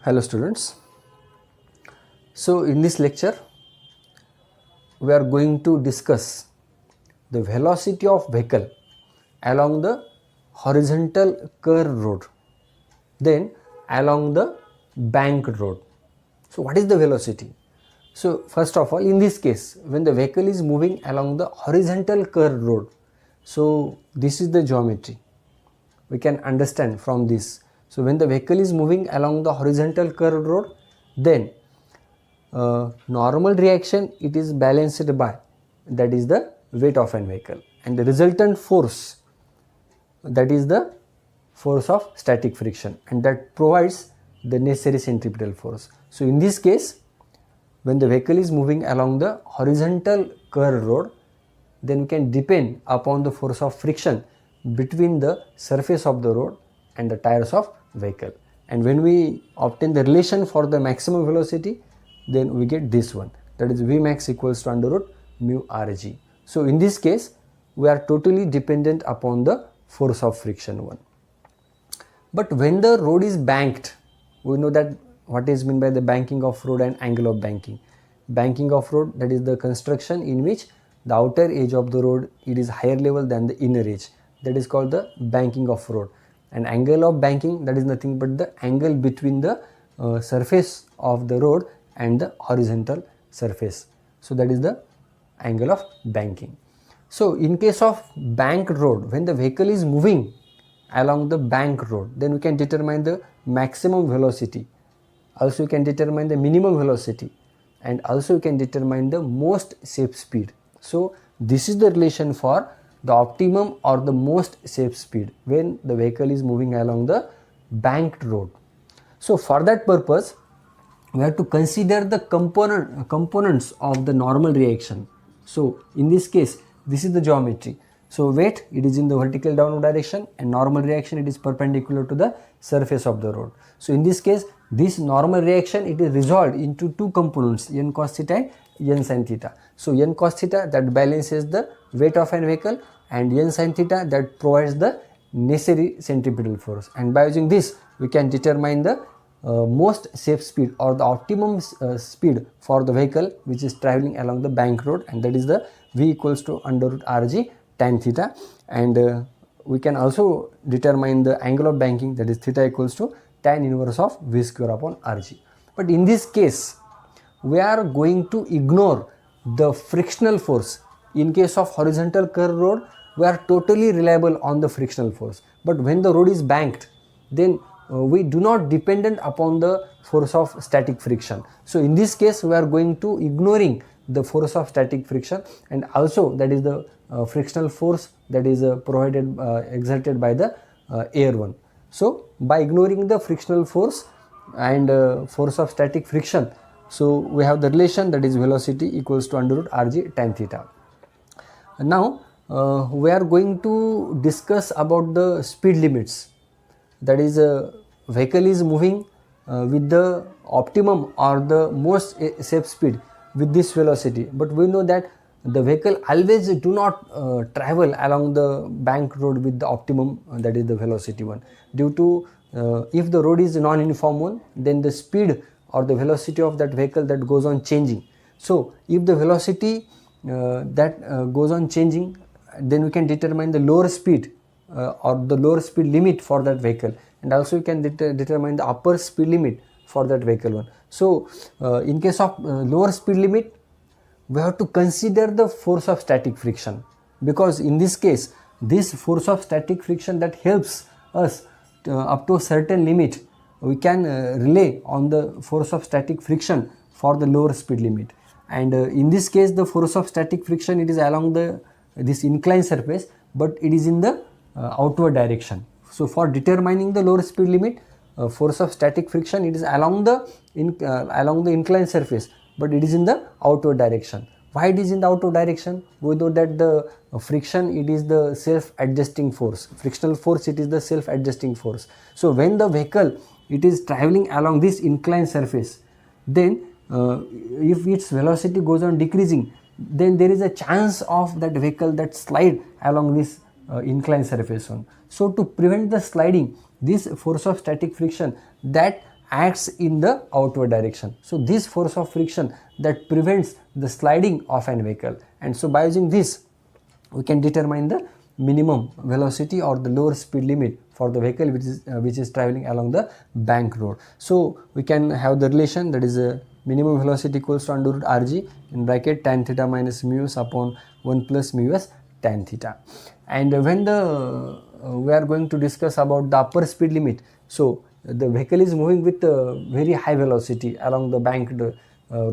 Hello students. So in this lecture we are going to discuss the velocity of vehicle along the horizontal curved road, then along the banked road. So what is the velocity? So first of all, in this case, when the vehicle is moving along the horizontal curved road, so this is the geometry we can understand from this. So when the vehicle is moving along the horizontal curved road, then normal reaction it is balanced by, that is the weight of an vehicle, and the resultant force, that is the force of static friction, and that provides the necessary centripetal force. So in this case, when the vehicle is moving along the horizontal curved road, then we can depend upon the force of friction between the surface of the road and the tires of vehicle. And when we obtain the relation for the maximum velocity, then we get this one, that is Vmax equals to under root mu rg. So in this case, we are totally dependent upon the force of friction one. But when the road is banked, we know that what is meant by the banking of road and angle of banking. Banking of road, that is the construction in which the outer edge of the road it is higher level than the inner edge, that is called the banking of road. And angle of banking, that is nothing but the angle between the surface of the road and the horizontal surface. So that is the angle of banking. So in case of banked road, when the vehicle is moving along the bank road, then we can determine the maximum velocity, also you can determine the minimum velocity, and also you can determine the most safe speed. So this is the relation for the optimum or the most safe speed when the vehicle is moving along the banked road. So for that purpose, we have to consider the components of the normal reaction. So in this case, this is the geometry. So weight, it is in the vertical downward direction, and normal reaction, it is perpendicular to the surface of the road. So in this case, this normal reaction, it is resolved into two components, n cos theta and n sin theta. So n cos theta, that balances the weight of an vehicle, and n sin theta, that provides the necessary centripetal force. And by using this, we can determine the most safe speed or the optimum speed for the vehicle which is traveling along the bank road, and that is the V equals to under root Rg tan theta. And we can also determine the angle of banking, that is theta equals to tan inverse of V square upon Rg. But in this case, we are going to ignore the frictional force. In case of horizontal curved road, we are totally reliable on the frictional force. But when the road is banked, then we do not dependent upon the force of static friction. So in this case, we are going to ignoring the force of static friction, and also that is the frictional force that is provided exerted by the air one. So by ignoring the frictional force and force of static friction, so we have the relation, that is velocity equals to under root Rg tan theta. Now we are going to discuss about the speed limits, that is vehicle is moving with the optimum or the most safe speed with this velocity, but we know that the vehicle always do not travel along the bank road with the optimum, that is the velocity one, due to if the road is non-uniform one, then the speed or the velocity of that vehicle that goes on changing. So if the velocity that goes on changing, then we can determine the lower speed or the lower speed limit for that vehicle, and also you can determine the upper speed limit for that vehicle one. So in case of lower speed limit, we have to consider the force of static friction, because in this case, this force of static friction that helps us up to a certain limit, we can rely on the force of static friction for the lower speed limit. And in this case, the force of static friction, it is along this inclined surface, but it is in the outward direction. So for determining the lower speed limit, force of static friction, it is along the inclined surface, but it is in the outward direction. Why it is in the outward direction? We know that the friction, it is the self-adjusting force. Frictional force, it is the self-adjusting force. So when the vehicle, it is traveling along this inclined surface, then if its velocity goes on decreasing, then there is a chance of that vehicle that slide along this inclined surface one. So to prevent the sliding, this force of static friction that acts in the outward direction. So this force of friction that prevents the sliding of an vehicle, and so by using this we can determine the minimum velocity or the lower speed limit for the vehicle which is traveling along the bank road. So we can have the relation, that is a minimum velocity equals to under root rg in bracket tan theta minus mu s upon 1 plus mu s tan theta. And when the we are going to discuss about the upper speed limit, so the vehicle is moving with very high velocity along the banked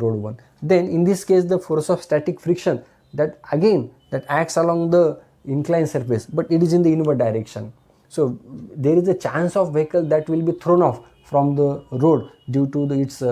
road one, then in this case the force of static friction that again that acts along the inclined surface, but it is in the inward direction. So there is a chance of vehicle that will be thrown off from the road due to its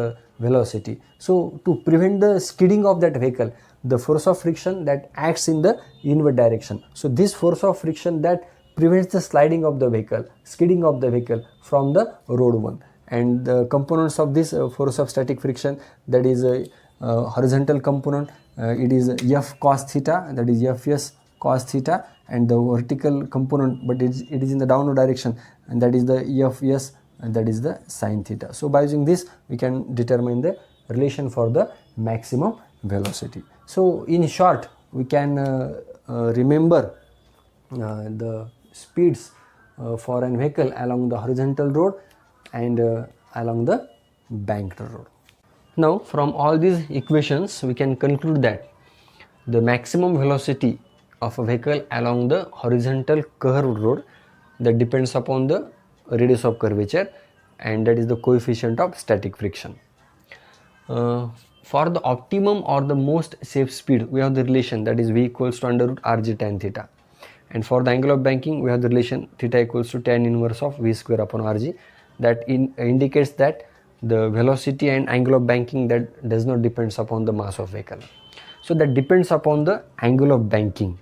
velocity. So to prevent the skidding of that vehicle, the force of friction that acts in the inward direction. So this force of friction that prevents the sliding of the vehicle, skidding of the vehicle from the road one. And the components of this force of static friction, that is a horizontal component, it is f cos theta, that is fs cos theta, and the vertical component, but it is in the downward direction, and that is the fs, and that is the sin theta. So by using this we can determine the relation for the maximum velocity. So in short we can remember the speeds for an vehicle along the horizontal road and along the banked road. Now from all these equations we can conclude that the maximum velocity of a vehicle along the horizontal curved road that depends upon the radius of curvature, and that is the coefficient of static friction. For the optimum or the most safe speed we have the relation, that is v equals to under root rg tan theta, and for the angle of banking we have the relation theta equals to tan inverse of v square upon rg, that indicates that the velocity and angle of banking that does not depends upon the mass of vehicle. So that depends upon the angle of banking.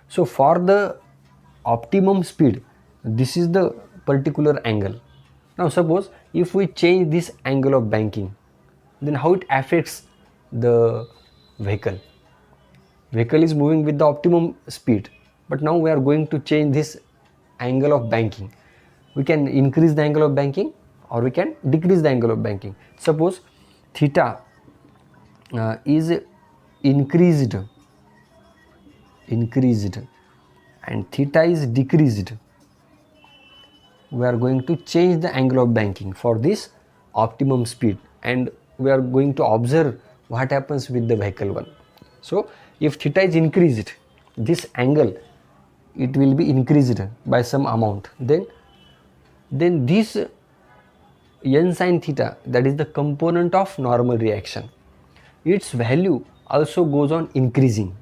So for the optimum speed, this is the particular angle. Now suppose if we change this angle of banking, then how it affects the vehicle. Vehicle is moving with the optimum speed, but now we are going to change this angle of banking. We can increase the angle of banking or we can decrease the angle of banking. Suppose theta is increased and theta is decreased. We are going to change the angle of banking for this optimum speed, and we are going to observe what happens with the vehicle one. So if theta is increased, this angle it will be increased by some amount, then this n sin theta, that is the component of normal reaction, its value also goes on increasing.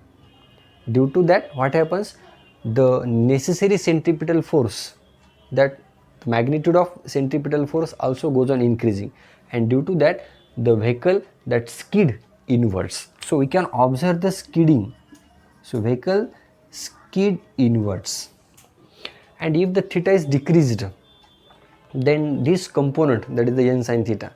Due to that what happens, the necessary centripetal force, that magnitude of centripetal force also goes on increasing, and due to that the vehicle that skid inwards. So we can observe the skidding. So vehicle skid inwards, and if the theta is decreased, then this component, that is the n sin theta,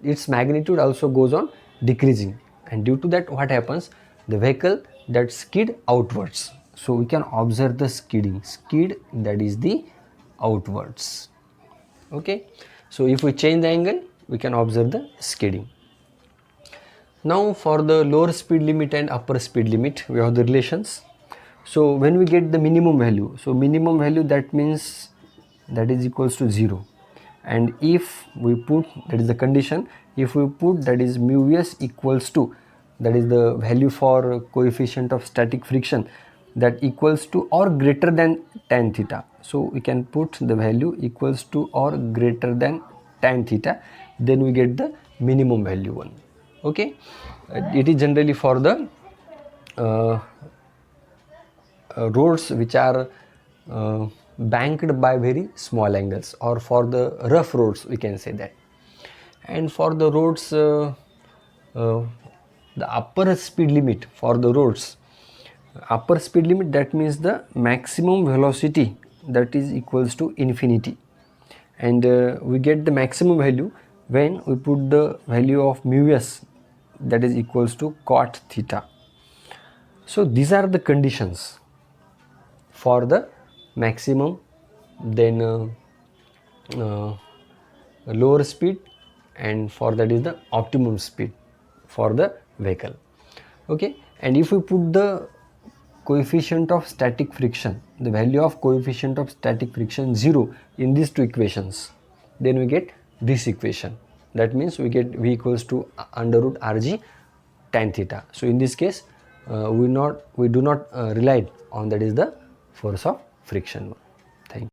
its magnitude also goes on decreasing, and due to that what happens, the vehicle that skid outwards. So we can observe the skidding, that is the outwards. Okay, so if we change the angle we can observe the skidding. Now for the lower speed limit and upper speed limit we have the relations. So when we get the minimum value, so minimum value that means that is equals to 0, and if we put, that is the condition, if we put that is mu s equals to, that is the value for coefficient of static friction, that equals to or greater than tan theta. So we can put the value equals to or greater than tan theta, then we get the minimum value one. Okay, it is generally for the roads which are banked by very small angles, or for the rough roads we can say that. And for the roads, the upper speed limit for the roads, upper speed limit, that means the maximum velocity that is equals to infinity, and we get the maximum value when we put the value of mu s, that is equals to cot theta. So these are the conditions for the maximum then lower speed, and for that is the optimum speed for the vehicle. Okay, and if we put the coefficient of static friction, the value of coefficient of static friction 0 in these two equations, then we get this equation. That means we get V equals to under root Rg tan theta. So in this case we do not rely on that is the force of friction.